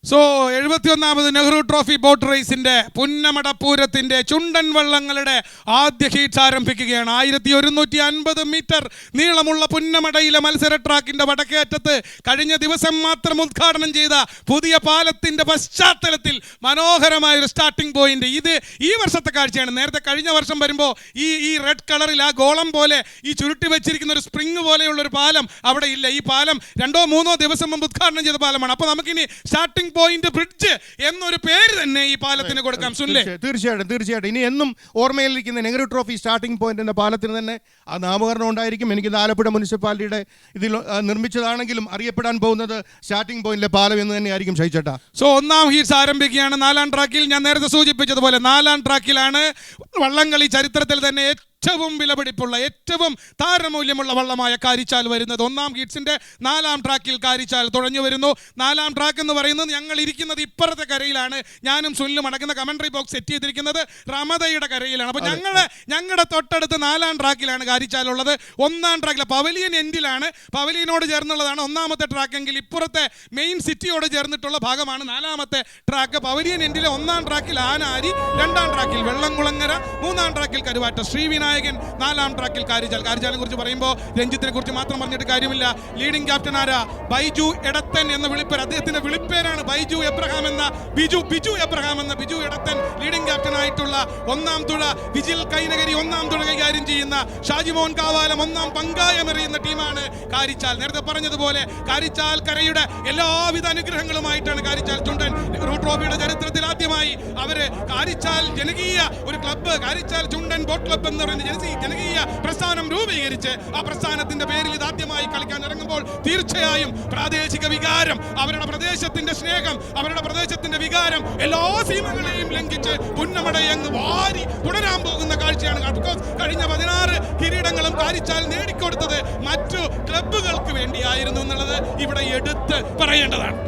So 71ാമത് Nehru trophy boat റേസിന്റെ പുന്നമടപ്പൂരത്തിന്റെ ചുണ്ടൻ വള്ളങ്ങളുടെ ആദ്യ heats ആരംഭിക്കുകയാണ്. 1150 metre നീളമുള്ള പുന്നമടയിലെ മത്സര ട്രാക്കിന്റെ വടക്കേറ്റത്ത് കഴിഞ്ഞ ദിവസം മാത്രം ഉദ്ഘാടനം ചെയ്ത പുതിയ പാലത്തിന്റെ പശ്ചാത്തലത്തിൽ മനോഹരമായ ഒരു സ്റ്റാർട്ടിംഗ് പോയിന്റ്. ഇത് ഈ വർഷത്തെ കാഴ്ചയാണ്. നേരത്തെ കഴിഞ്ഞ വർഷം വരുമ്പോൾ ഈ റെഡ് കളറിൽ ആ ഗോളം പോലെ ഈ ചുരുട്ടി വെച്ചിരിക്കുന്ന ഒരു സ്പ്രിങ് പോലെയുള്ള ഒരു പാലം അവിടെ ഇല്ല. ഈ പാലം 2-3 ദിവസം മുമ്പ് ഉദ്ഘാടനം ചെയ്ത പാലമാണ്. അപ്പോൾ നമുക്കിനി സ്റ്റാർട്ടിംഗ് പോയിന്റ് ബ്രിഡ്ജ് എന്നൊരു പേര് തന്നെ ഈ പാലത്തിന് കൊടുക്കാം. തീർച്ചയായിട്ടും ഇനി എന്നും ഓർമ്മയിലിരിക്കുന്ന നെഹ്റു ട്രോഫി സ്റ്റാർട്ടിംഗ് പോയിന്റ് എന്ന പാലത്തിന് തന്നെ ആ നാമകരണം ഉണ്ടായിരിക്കും. എനിക്ക് ആലപ്പുഴ മുനിസിപ്പാലിറ്റിയുടെ ഇതിൽ നിർമ്മിച്ചതാണെങ്കിലും അറിയപ്പെടാൻ പോകുന്നത് സ്റ്റാർട്ടിംഗ് പോയിന്റിലെ പാലം എന്ന് തന്നെയായിരിക്കും. ഷൈച്ചേട്ടാ, സോ ഒന്നാം ഹീറ്റ്സ് ആരംഭിക്കുകയാണ്. 4ാം ട്രാക്കിൽ ഞാൻ നേരത്തെ സൂചിപ്പിച്ചതുപോലെ 4ാം ട്രാക്കിലാണ് വള്ളംകളി ചരിത്രത്തിൽ തന്നെ ഏറ്റവും വിലപിടിപ്പുള്ള ഏറ്റവും താരമൂല്യമുള്ള വള്ളമായ കാരിച്ചാൽ വരുന്നത്. ഒന്നാം ഹീറ്റ്സിന്റെ 4ാം ട്രാക്കിൽ കാരിച്ചാൽ തുഴഞ്ഞു വരുന്നു. 4ാം ട്രാക്ക് എന്ന് പറയുന്നത് ഞങ്ങൾ ഇരിക്കുന്നത് ഇപ്പുറത്തെ കരയിലാണ്. ഞാനും സുനിലും അടങ്ങുന്ന കമന്ററി ബോക്സ് സെറ്റ് ചെയ്തിരിക്കുന്നത് റമദയുടെ കരയിലാണ്. അപ്പോൾ ഞങ്ങളുടെ തൊട്ടടുത്ത് 4ാം ട്രാക്കിലാണ് കാരിച്ചാൽ ഉള്ളത്. 1ാം ട്രാക്കിൽ പവലിയൻ എൻഡിലാണ്, പവലിയനോട് ചേർന്നുള്ളതാണ് 1ാമത്തെ ട്രാക്ക് എങ്കിൽ ഇപ്പുറത്തെ മെയിൻ സിറ്റിയോട് ചേർന്നിട്ടുള്ള ഭാഗമാണ് 4ാമത്തെ ട്രാക്ക്. പവലിയൻ എൻഡിലെ 1ാം ട്രാക്കിൽ ആനാരി, 2ാം ട്രാക്കിൽ വെള്ളംകുളങ്ങര, 3ാം ട്രാക്കിൽ കരുവാറ്റ ശ്രീവിനായകൻ, 4ാം ട്രാക്കിൽ കാരിച്ചാലിനെ കുറിച്ച് പറയുമ്പോൾ രഞ്ജിത്തിനെ കുറിച്ച് മാത്രം പറഞ്ഞിട്ട് കാര്യമില്ല. ലീഡിംഗ് ക്യാപ്റ്റൻ ആരാ? ബൈജു എടത്തൻ എന്ന വിളിപ്പേര്. അദ്ദേഹത്തിന്റെ വിളിപ്പേരാണ് ബൈജു എബ്രഹാം എന്ന ബിജു എബ്രഹാം എന്ന ബിജു എടത്തൻ. ലീഡിംഗ് ക്യാപ്റ്റൻ ആയിട്ടുള്ള 1ാം തുഴ വിജിൽ കൈനകരി 1ാം തുഴ കൈകാര്യം ചെയ്യുന്ന ഷാജിമോൻ കാവാലം 1ാം പങ്കായമെറിയുന്ന ടീമാണ് കാരിച്ചാൽ. നേരത്തെ പറഞ്ഞതുപോലെ കാരിച്ചാൽ കരയുടെ എല്ലാവിധ അനുഗ്രഹങ്ങളുമായിട്ടാണ് കാരിച്ചാൽ ചുണ്ടൻ നെഹ്റു ട്രോഫിയുടെ ചരിത്രത്തിൽ ആദ്യമായി അവര് കാരിച്ചാൽ ജനകീയ ഒരു club, Karichal Chundan boat club എന്ന് പറയുന്ന ജനകീയ പ്രസ്ഥാനം രൂപീകരിച്ച് ആ പ്രസ്ഥാനത്തിന്റെ പേരിൽ ഇതാദ്യമായി കളിക്കാൻ ഇറങ്ങുമ്പോൾ തീർച്ചയായും പ്രാദേശിക വികാരം, അവരുടെ പ്രദേശത്തിന്റെ സ്നേഹം, അവരുടെ പ്രദേശത്തിന്റെ വികാരം എല്ലാ സീമകളെയും ലംഘിച്ച് പുന്നമടയങ്ങ് വാരി തുടരാൻ പോകുന്ന കാഴ്ചയാണ്. കഴിഞ്ഞ 16 കിരീടങ്ങളും കാരിച്ചാൽ നേടിക്കൊടുത്തത് മറ്റു ക്ലബ്ബുകൾക്ക് വേണ്ടിയായിരുന്നു എന്നുള്ളത് ഇവിടെ എടുത്ത് പറയേണ്ടതാണ്.